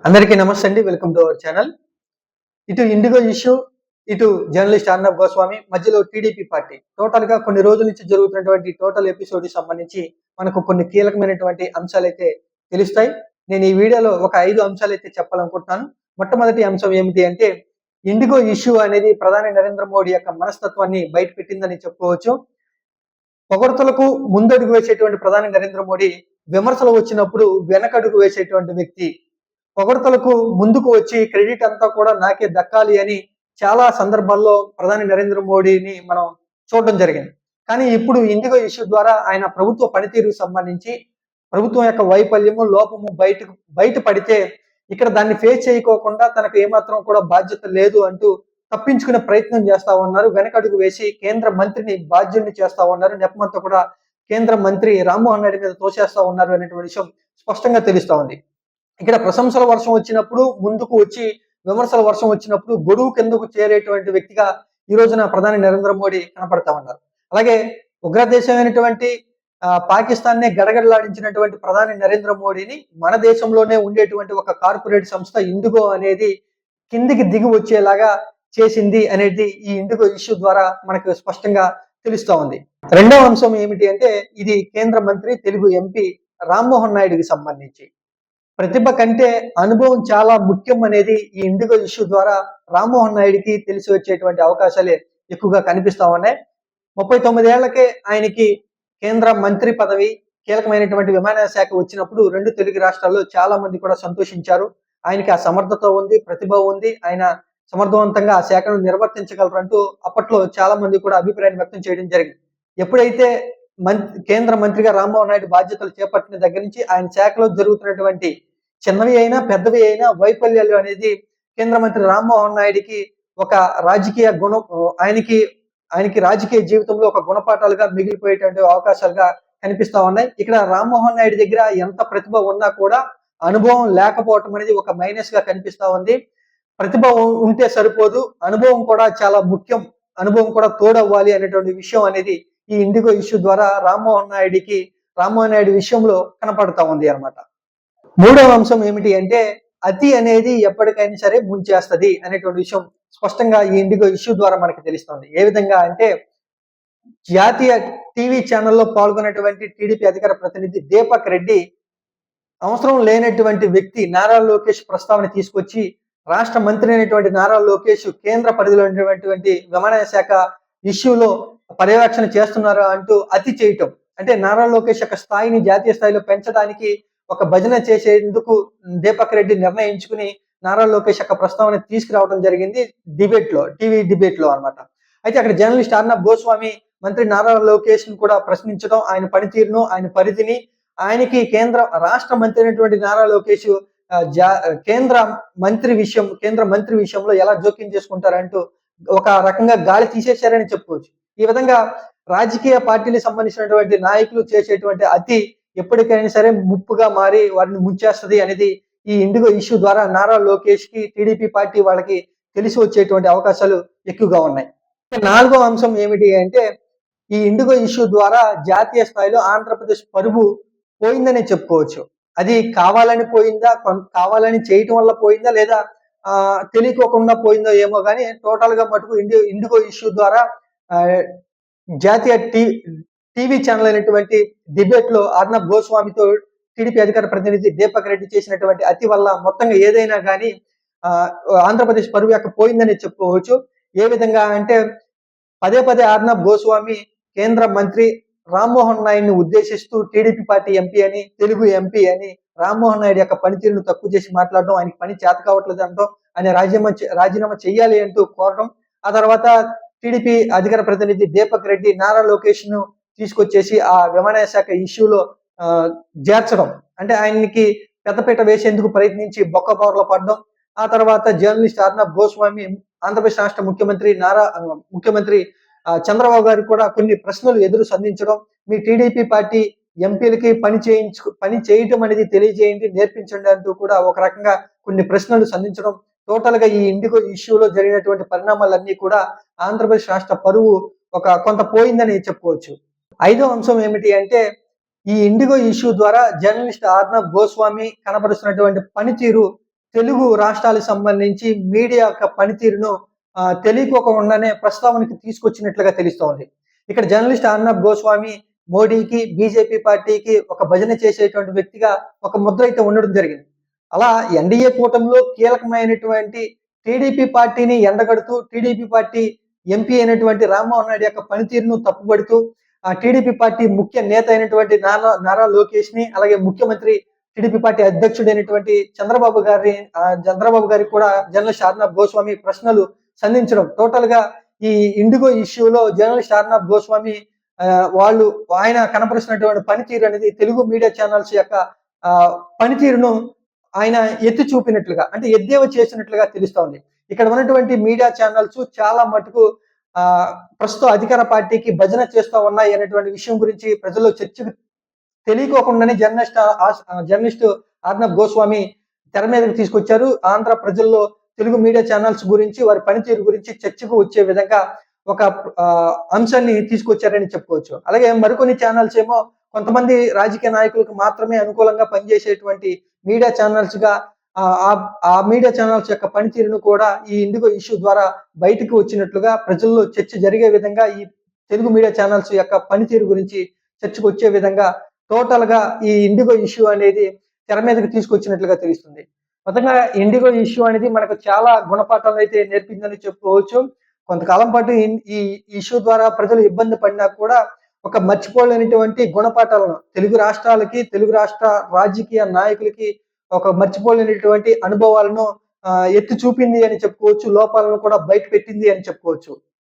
అందరికీ నమస్తే అండి. Welcome to our channel. ఇటు ఇండిగో ఇష్యూ, ఇటు జర్నలిస్ట్ అర్నబ్ గోస్వామి, మధ్యలో టీడీపీ పార్టీ. టోటల్ గా కొన్ని రోజుల నుంచి జరుగుతున్నటువంటి టోటల్ ఎపిసోడ్ కి సంబంధించి మనకు కొన్ని కీలకమైనటువంటి అంశాలైతే తెలుస్తాయి. నేను ఈ వీడియోలో ఒక 5 అంశాలైతే చెప్పాలనుకుంటున్నాను. మొట్టమొదటి అంశం ఏమిటి అంటే, ఇండిగో ఇష్యూ అనేది ప్రధాని నరేంద్ర మోడీ యొక్క మనస్తత్వాన్ని బయటపెట్టిందని చెప్పుకోవచ్చు. పొగడ్తలకు ముందడుగు వేసేటువంటి ప్రధాని నరేంద్ర మోడీ విమర్శలు వచ్చినప్పుడు వెనకడుగు వేసేటువంటి వ్యక్తి. పొగడ్తలకు ముందుకు వచ్చి క్రెడిట్ అంతా కూడా నాకే దక్కాలి అని చాలా సందర్భాల్లో ప్రధాని నరేంద్ర మోడీని మనం చూడడం జరిగింది. కానీ ఇప్పుడు ఇండిగో ఇష్యూ ద్వారా ఆయన ప్రభుత్వ పనితీరుకు సంబంధించి ప్రభుత్వం యొక్క వైఫల్యము, లోపము బయటపడితే ఇక్కడ దాన్ని ఫేస్ చేయకోకుండా తనకు ఏమాత్రం కూడా బాధ్యత లేదు అంటూ తప్పించుకునే ప్రయత్నం చేస్తా ఉన్నారు. వెనకడుగు వేసి కేంద్ర మంత్రిని బాధ్యుడిని చేస్తా ఉన్నారు. నెపమంతా కూడా కేంద్ర మంత్రి రామ్మోహన్ రెడ్డి మీద తోసేస్తా ఉన్నారు అనేటువంటి విషయం స్పష్టంగా తెలుస్తా ఉంది. ఇక్కడ ప్రశంసల వర్షం వచ్చినప్పుడు ముందుకు వచ్చి, విమర్శల వర్షం వచ్చినప్పుడు గొడుగు కిందకు చేరేటువంటి వ్యక్తిగా ఈ రోజున ప్రధాని నరేంద్ర మోడీ కనపడతా ఉన్నారు. అలాగే ఉగ్రదేశమైనటువంటి పాకిస్తాన్ నే గడగడలాడించినటువంటి ప్రధాని నరేంద్ర మోడీని మన దేశంలోనే ఉండేటువంటి ఒక కార్పొరేట్ సంస్థ ఇండిగో అనేది కిందికి దిగి వచ్చేలాగా చేసింది అనేది ఈ ఇండిగో ఇష్యూ ద్వారా మనకు స్పష్టంగా తెలుస్తా ఉంది. రెండవ అంశం ఏమిటి అంటే, ఇది కేంద్ర మంత్రి, తెలుగు ఎంపీ రామ్మోహన్ నాయుడుకి సంబంధించి. ప్రతిభ కంటే అనుభవం చాలా ముఖ్యం అనేది ఈ ఇండిగో ఇష్యూ ద్వారా రామ్మోహన్ నాయుడికి తెలిసి వచ్చేటువంటి అవకాశాలే ఎక్కువగా కనిపిస్తా ఉన్నాయి. 39 ఏళ్లకే ఆయనకి కేంద్ర మంత్రి పదవి, కీలకమైనటువంటి విమానయాన శాఖ వచ్చినప్పుడు 2 తెలుగు రాష్ట్రాల్లో చాలా మంది కూడా సంతోషించారు. ఆయనకి ఆ సమర్థత ఉంది, ప్రతిభ ఉంది, ఆయన సమర్థవంతంగా ఆ శాఖను నిర్వర్తించగలరంటూ అప్పట్లో చాలా మంది కూడా అభిప్రాయం వ్యక్తం చేయడం జరిగింది. ఎప్పుడైతే కేంద్ర మంత్రిగా రామ్మోహన్ నాయుడు బాధ్యతలు చేపట్టిన దగ్గర నుంచి ఆయన శాఖలో జరుగుతున్నటువంటి చిన్నవి అయినా పెద్దవి అయినా వైఫల్యాలు అనేది కేంద్ర మంత్రి రామ్మోహన్ నాయుడికి ఒక రాజకీయ గుణం, ఆయనకి రాజకీయ జీవితంలో ఒక గుణపాఠాలుగా మిగిలిపోయేటువంటి అవకాశాలుగా కనిపిస్తా ఉన్నాయి. ఇక్కడ రామ్మోహన్ నాయుడు దగ్గర ఎంత ప్రతిభ ఉన్నా కూడా అనుభవం లేకపోవటం అనేది ఒక మైనస్ గా కనిపిస్తా ఉంది. ప్రతిభ ఉంటే సరిపోదు, అనుభవం కూడా చాలా ముఖ్యం, అనుభవం కూడా తోడవ్వాలి అనేటువంటి విషయం అనేది ఈ ఇండిగో ఇష్యూ ద్వారా రామ్మోహన్ నాయుడు విషయంలో కనపడతా ఉంది అన్నమాట. మూడవ అంశం ఏమిటి అంటే, అతి అనేది ఎప్పటికైనా సరే ముంచేస్తుంది అనేటువంటి విషయం స్పష్టంగా ఈ ఇండిగో ఇష్యూ ద్వారా మనకి తెలుస్తుంది. ఏ విధంగా అంటే, జాతీయ టీవీ ఛానల్లో పాల్గొన్నటువంటి టీడీపీ అధికార ప్రతినిధి దీపక్ రెడ్డి అవసరం లేనటువంటి వ్యక్తి నారా లోకేష్ ప్రస్తావన తీసుకొచ్చి, రాష్ట్ర మంత్రి అయినటువంటి నారా లోకేష్ కేంద్ర పరిధిలో ఉన్నటువంటి విమానయాన శాఖ ఇష్యూలో పర్యవేక్షణ చేస్తున్నారు అంటూ అతి చేయటం. అంటే నారా లోకేష్ యొక్క స్థాయిని జాతీయ స్థాయిలో పెంచడానికి ఒక భజన చేసేందుకు దీపక్ రెడ్డి నిర్ణయించుకుని నారా లోకేష్ యొక్క ప్రస్తావన తీసుకురావడం జరిగింది టీవీ డిబేట్ లో అన్నమాట. అయితే అక్కడ జర్నలిస్ట్ అర్నబ్ గోస్వామి మంత్రి నారా లోకేష్ ను కూడా ప్రశ్నించడం, ఆయన పనితీరును, ఆయన పరిధిని, ఆయనకి రాష్ట్ర మంత్రి అయినటువంటి నారా లోకేష్ కేంద్ర మంత్రి విషయంలో ఎలా జోక్యం చేసుకుంటారంటూ ఒక రకంగా గాలి తీసేశారని చెప్పుకోవచ్చు. ఈ విధంగా రాజకీయ పార్టీలకు సంబంధించినటువంటి నాయకులు చేసేటువంటి అతి ఎప్పటికైనా సరే ముప్పుగా మారి వారిని ముంచేస్తుంది అనేది ఈ ఇండిగో ఇష్యూ ద్వారా నారా లోకేష్ కి, టీడీపీ పార్టీ వాళ్ళకి తెలిసి వచ్చేటువంటి అవకాశాలు ఎక్కువగా ఉన్నాయి. నాలుగో అంశం ఏమిటి అంటే, ఈ ఇండిగో ఇష్యూ ద్వారా జాతీయ స్థాయిలో ఆంధ్రప్రదేశ్ పరువు పోయిందనే చెప్పుకోవచ్చు. అది కావాలని పోయిందా, కావాలని చేయటం వల్ల పోయిందా, లేదా తెలియకోకుండా పోయిందో ఏమో కానీ టోటల్ గా మటుకు ఇండిగో ఇష్యూ ద్వారా జాతీయ టీవీ ఛానల్ అయినటువంటి డిబేట్ లో అర్నబ్ గోస్వామితో టీడీపీ అధికార ప్రతినిధి దీపక్ రెడ్డి చేసినటువంటి అతి వల్ల మొత్తంగా ఏదైనా కానీ ఆంధ్రప్రదేశ్ పరువు యొక్క పోయిందని చెప్పుకోవచ్చు. ఏ విధంగా అంటే, పదే అర్నబ్ గోస్వామి కేంద్ర మంత్రి రామ్మోహన్ నాయుడిని ఉద్దేశిస్తూ టీడీపీ పార్టీ ఎంపీ అని, తెలుగు ఎంపీ అని రామ్మోహన్ నాయుడు యొక్క పనితీరును తక్కువ చేసి మాట్లాడడం, ఆయనకి పని చేత కావట్లేదు అంటూ ఆయన రాజీనామా చేయాలి అంటూ కోరడం, ఆ తర్వాత టీడీపీ అధికార ప్రతినిధి దీపక్ రెడ్డి నారా లోకేష్ ను తీసుకొచ్చేసి ఆ విమానయాన శాఖ ఇష్యూలో చేర్చడం, అంటే ఆయనకి పెద్దపీట వేసేందుకు ప్రయత్నించి బొక్కబోర్ల పడడం, ఆ తర్వాత జర్నలిస్ట్ అర్నబ్ గోస్వామి ఆంధ్రప్రదేశ్ రాష్ట్ర ముఖ్యమంత్రి చంద్రబాబు గారికి కూడా కొన్ని ప్రశ్నలు ఎదురు సంధించడం, మీ టీడీపీ పార్టీ ఎంపీలకి పని చేయటం అనేది తెలియజేయండి, నేర్పించండి అంటూ కూడా ఒక రకంగా కొన్ని ప్రశ్నలు సంధించడం. టోటల్ గా ఈ ఇండిగో ఇష్యూలో జరిగినటువంటి పరిణామాలన్నీ కూడా ఆంధ్రప్రదేశ్ రాష్ట్ర పరువు కొంత పోయిందని చెప్పుకోవచ్చు. ఐదో అంశం ఏమిటి అంటే, ఈ ఇండిగో ఇష్యూ ద్వారా జర్నలిస్ట్ అర్నబ్ గోస్వామి కనబరుస్తున్నటువంటి పనితీరు తెలుగు రాష్ట్రాలకు సంబంధించి మీడియా యొక్క పనితీరును తెలియకోకుండానే ప్రస్తావనకి తీసుకొచ్చినట్లుగా తెలుస్తోంది. ఇక్కడ జర్నలిస్ట్ అర్నబ్ గోస్వామి మోడీకి, బీజేపీ పార్టీకి ఒక భజన చేసేటువంటి వ్యక్తిగా ఒక ముద్ర అయితే ఉండడం జరిగింది. అలా ఎన్డీఏ కూటమిలో కీలకమైనటువంటి టీడీపీ పార్టీని ఎండగడుతూ, టీడీపీ పార్టీ ఎంపీ అయినటువంటి రామ్మోహన్ నాయుడు యొక్క పనితీరును తప్పుపడుతూ, ఆ టీడీపీ పార్టీ ముఖ్య నేత అయినటువంటి నారా లోకేష్ ని, అలాగే ముఖ్యమంత్రి టీడీపీ పార్టీ అధ్యక్షుడైనటువంటి చంద్రబాబు గారికి కూడా జర్నలిస్ట్ అర్నబ్ గోస్వామి ప్రశ్నలు సంధించడం. టోటల్ గా ఈ ఇండిగో ఇష్యూలో జర్నలిస్ట్ అర్నబ్ గోస్వామి ఆయన కనపరుస్తున్నటువంటి పనితీరు అనేది తెలుగు మీడియా ఛానల్స్ యొక్క పనితీరును ఆయన ఎత్తి చూపినట్లుగా, అంటే ఎద్దేవా చేసినట్లుగా తెలుస్తోంది. ఇక్కడ ఉన్నటువంటి మీడియా ఛానల్స్ చాలా మటుకు ప్రస్తుత అధికార పార్టీకి భజన చేస్తూ ఉన్నాయి అనేటువంటి విషయం గురించి ప్రజల్లో చర్చకు తెలియకోకుండానే జర్నలిస్ట్ అర్నబ్ గోస్వామి తెర మీదకి తీసుకొచ్చారు. ఆంధ్ర ప్రజల్లో తెలుగు మీడియా ఛానల్స్ గురించి, వారి పనితీరు గురించి చర్చకు వచ్చే విధంగా ఒక అంశాన్ని తీసుకొచ్చారని చెప్పుకోవచ్చు. అలాగే మరికొన్ని ఛానల్స్ ఏమో కొంతమంది రాజకీయ నాయకులకు మాత్రమే అనుకూలంగా పనిచేసేటువంటి మీడియా ఛానల్స్ గా ఆ మీడియా ఛానల్స్ యొక్క పనితీరును కూడా ఈ ఇండిగో ఇష్యూ ద్వారా బయటకు వచ్చినట్లుగా, ప్రజల్లో చర్చ జరిగే విధంగా ఈ తెలుగు మీడియా ఛానల్స్ యొక్క పనితీరు గురించి చర్చకు వచ్చే విధంగా టోటల్ గా ఈ ఇండిగో ఇష్యూ అనేది తెర మీదకి తీసుకొచ్చినట్లుగా తెలుస్తుంది. మొత్తంగా ఇండిగో ఇష్యూ అనేది మనకు చాలా గుణపాఠాలు అయితే నేర్పిందని చెప్పుకోవచ్చు. కొంతకాలం పాటు ఈ ఇష్యూ ద్వారా ప్రజలు ఇబ్బంది పడినా కూడా ఒక మర్చిపోలేనటువంటి గుణపాఠాలను తెలుగు రాష్ట్రాలకి, తెలుగు రాష్ట్ర రాజకీయ నాయకులకి ఒక మర్చిపోలేనటువంటి అనుభవాలను ఎత్తి చూపింది అని చెప్పుకోవచ్చు. లోపాలను కూడా బయట పెట్టింది అని చెప్పుకోవచ్చు.